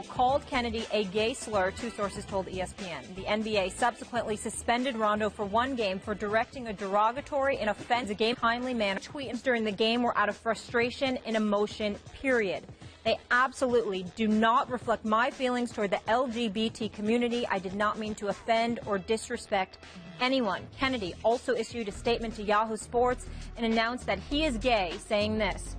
called Kennedy a gay slur, two sources told ESPN. The NBA subsequently suspended Rondo for one game for directing a derogatory and offensive timely manner. Tweets during the game were out of frustration and emotion, period. They absolutely do not reflect my feelings toward the LGBT community. I did not mean to offend or disrespect anyone. Kennedy also issued a statement to Yahoo Sports and announced that he is gay, saying this.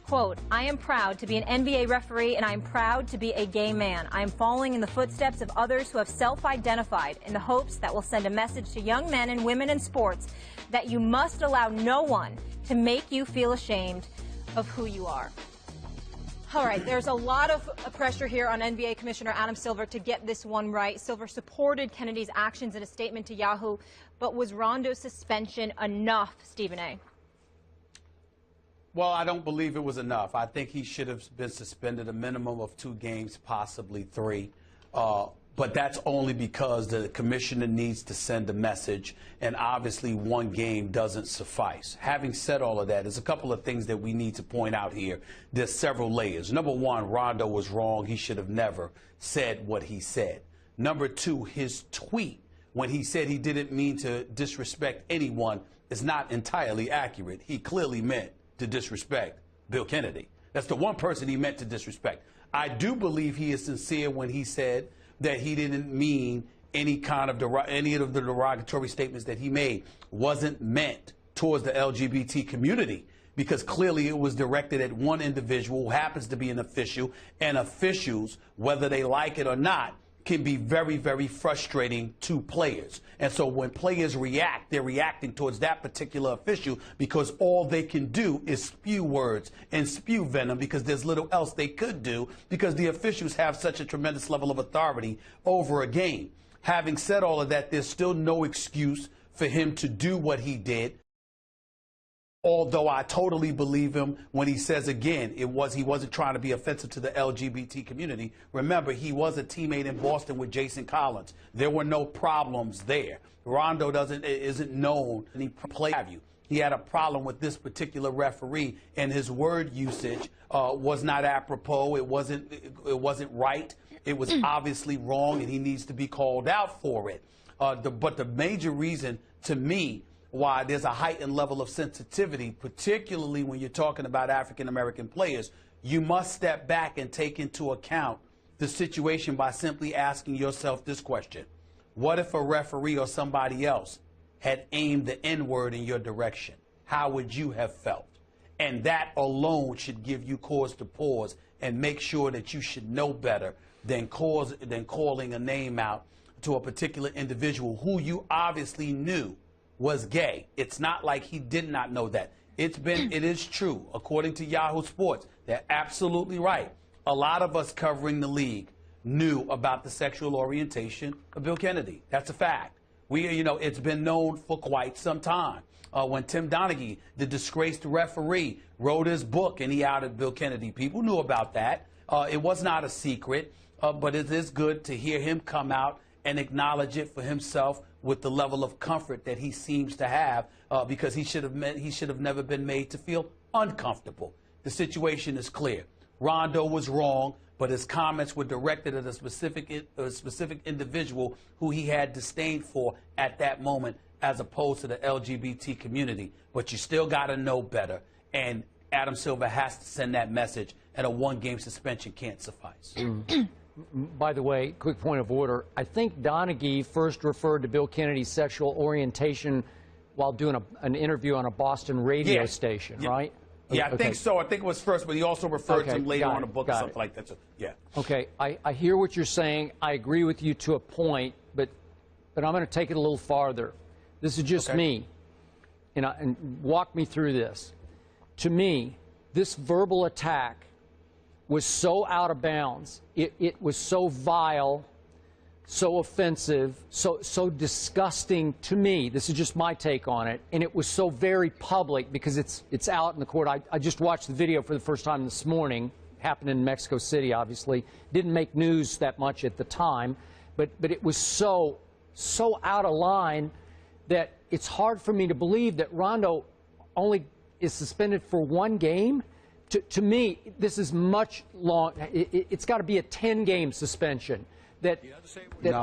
Quote, I am proud to be an NBA referee and I am proud to be a gay man. I am following in the footsteps of others who have self-identified in the hopes that will send a message to young men and women in sports that you must allow no one to make you feel ashamed of who you are. All right, there's a lot of pressure here on NBA Commissioner Adam Silver to get this one right. Silver supported Kennedy's actions in a statement to Yahoo, but was Rondo's suspension enough, Stephen A.? Well, I don't believe it was enough. I think he should have been suspended a minimum of 2 games, possibly 3. But that's only because the commissioner needs to send a message, and obviously 1 game doesn't suffice. Having said all of that, there's a couple of things that we need to point out here. There's several layers. Number 1, Rondo was wrong. He should have never said what he said. Number 2, his tweet, when he said he didn't mean to disrespect anyone, is not entirely accurate. He clearly meant to disrespect Bill Kennedy. That's the one person he meant to disrespect. I do believe he is sincere when he said that he didn't mean any of the derogatory statements that he made wasn't meant towards the LGBT community, because clearly it was directed at one individual who happens to be an official, and officials, whether they like it or not, can be very, very frustrating to players. And so when players react, they're reacting towards that particular official because all they can do is spew words and spew venom, because there's little else they could do because the officials have such a tremendous level of authority over a game. Having said all of that, there's still no excuse for him to do what he did. Although I totally believe him when he says, again, he wasn't trying to be offensive to the LGBT community. Remember, he was a teammate in Boston with Jason Collins. There were no problems there. Rondo isn't known, and he played. He had a problem with this particular referee, and his word usage was not apropos. It wasn't right. It was obviously wrong, and he needs to be called out for it. But the major reason, to me, why there's a heightened level of sensitivity, particularly when you're talking about African-American players, you must step back and take into account the situation by simply asking yourself this question. What if a referee or somebody else had aimed the N-word in your direction? How would you have felt? And that alone should give you cause to pause and make sure that you should know better than calling a name out to a particular individual who you obviously knew was gay. It's not like he did not know that. It is true, according to Yahoo Sports. They're absolutely right. A lot of us covering the league knew about the sexual orientation of Bill Kennedy. That's a fact. It's been known for quite some time. When Tim Donaghy, the disgraced referee, wrote his book and he outed Bill Kennedy, people knew about that. It was not a secret, but it is good to hear him come out and acknowledge it for himself with the level of comfort that he seems to have, because he should have never been made to feel uncomfortable. The situation is clear. Rondo was wrong, but his comments were directed at a specific individual who he had disdain for at that moment, as opposed to the LGBT community. But you still got to know better, and Adam Silver has to send that message, and a 1-game suspension can't suffice. By the way, quick point of order. I think Donaghy first referred to Bill Kennedy's sexual orientation while doing an interview on a Boston radio station, right? Yeah, I think so. I think it was first, but he also referred to him later on in a book or something like that. So, yeah. Okay, I hear what you're saying. I agree with you to a point, but I'm going to take it a little farther. This is just me, and walk me through this. To me, this verbal attack was so out of bounds. It was so vile, so offensive, so disgusting to me. This is just my take on it. And it was so very public because it's out in the court. I just watched the video for the first time this morning. Happened in Mexico City, obviously. Didn't make news that much at the time. But it was so out of line that it's hard for me to believe that Rondo only is suspended for 1 game. To me, this is much long. It's got to be a 10-game suspension. No,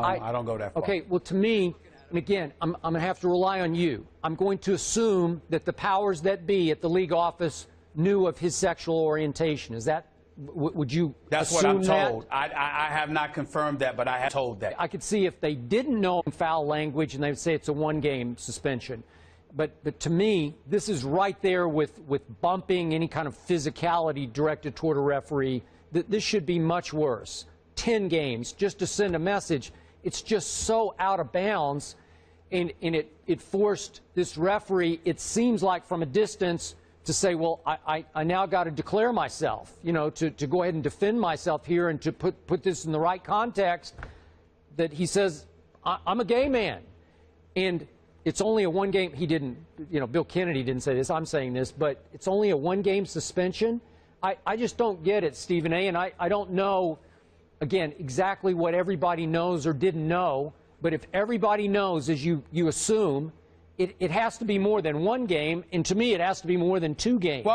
I don't go that far. Okay, well, to me, and again, I'm going to have to rely on you. I'm going to assume that the powers that be at the league office knew of his sexual orientation. Is that, would you That's assume what I'm told. that? I have not confirmed that, but I have told that. I could see if they didn't know foul language and they would say it's a one-game suspension. But to me, this is right there with bumping, any kind of physicality directed toward a referee. This should be much worse. 10 games just to send a message. It's just so out of bounds, and it forced this referee, it seems like from a distance, to say, well, I now got to declare myself, you know, to go ahead and defend myself here and to put this in the right context, that he says, I'm a gay man. And it's only a one-game, he didn't, you know, Bill Kennedy didn't say this, I'm saying this, but it's only a one-game suspension. I just don't get it, Stephen A., and I don't know, again, exactly what everybody knows or didn't know, but if everybody knows, as you assume, it has to be more than one game, and to me it has to be more than 2 games.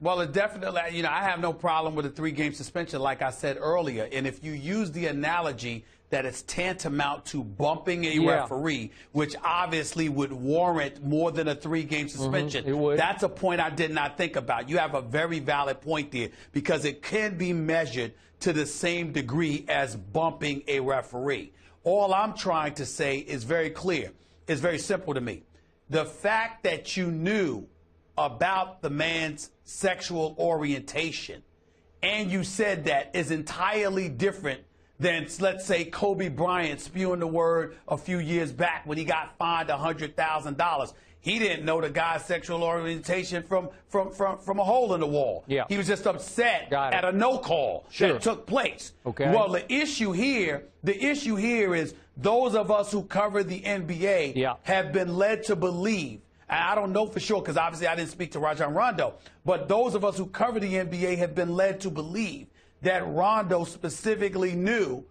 Well, it definitely, you know, I have no problem with a 3-game suspension, like I said earlier. And if you use the analogy that it's tantamount to bumping a referee, which obviously would warrant more than a 3-game suspension, it would. That's a point I did not think about. You have a very valid point there, because it can be measured to the same degree as bumping a referee. All I'm trying to say is very clear. It's very simple to me. The fact that you knew about the man's sexual orientation and you said that is entirely different than, let's say, Kobe Bryant spewing the word a few years back when he got fined $100,000. He didn't know the guy's sexual orientation from a hole in the wall. Yeah. He was just upset at a no call that took place. Okay. Well, the issue here is those of us who cover the NBA have been led to believe, and I don't know for sure because obviously I didn't speak to Rajon Rondo, but those of us who cover the NBA have been led to believe that Rondo specifically knew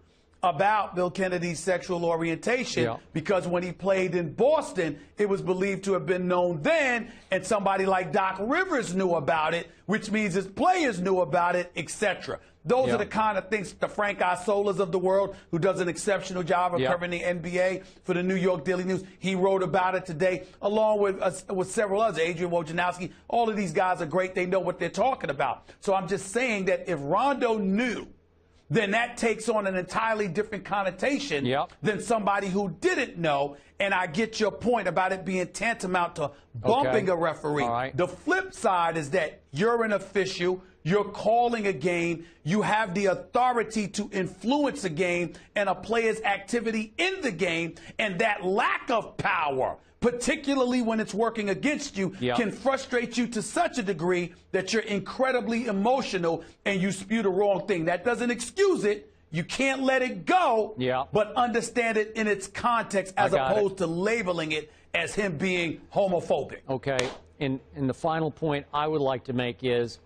about Bill Kennedy's sexual orientation because when he played in Boston, it was believed to have been known then, and somebody like Doc Rivers knew about it, which means his players knew about it, etc. Those are the kind of things, the Frank Isolas of the world, who does an exceptional job of covering the NBA for the New York Daily News. He wrote about it today, along with several others, Adrian Wojnarowski. All of these guys are great. They know what they're talking about. So I'm just saying that if Rondo knew, then that takes on an entirely different connotation than somebody who didn't know. And I get your point about it being tantamount to bumping a referee. The flip side is that you're an official, you're calling a game, you have the authority to influence a game and a player's activity in the game, and that lack of power, particularly when it's working against you, can frustrate you to such a degree that you're incredibly emotional and you spew the wrong thing. That doesn't excuse it. You can't let it go, but understand it in its context as opposed to labeling it as him being homophobic. Okay, and the final point I would like to make is,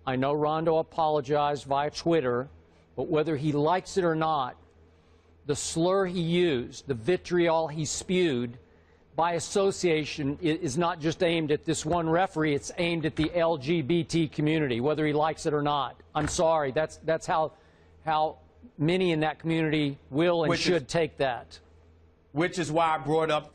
I know Rondo apologized via Twitter, but whether he likes it or not, the slur he used, the vitriol he spewed, by association, is not just aimed at this one referee, it's aimed at the LGBT community, whether he likes it or not. I'm sorry, that's how many in that community will and should take that. Which is why I brought up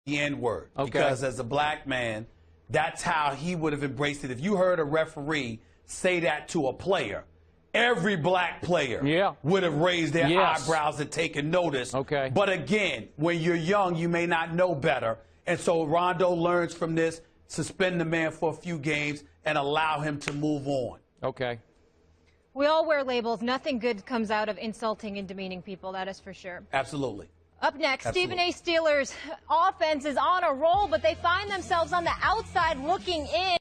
the N-word. Because as a black man, that's how he would have embraced it. If you heard a referee say that to a player, every black player would have raised their eyebrows and taken notice. But again, when you're young, you may not know better. And so Rondo learns from this, suspend the man for a few games, and allow him to move on. We all wear labels. Nothing good comes out of insulting and demeaning people, that is for sure. Absolutely. Up next, Stephen A. Steelers offense is on a roll, but they find themselves on the outside looking in.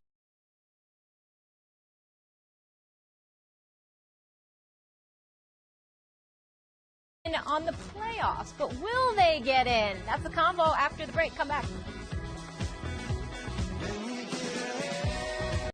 On the playoffs, but will they get in? That's the combo after the break. Come back.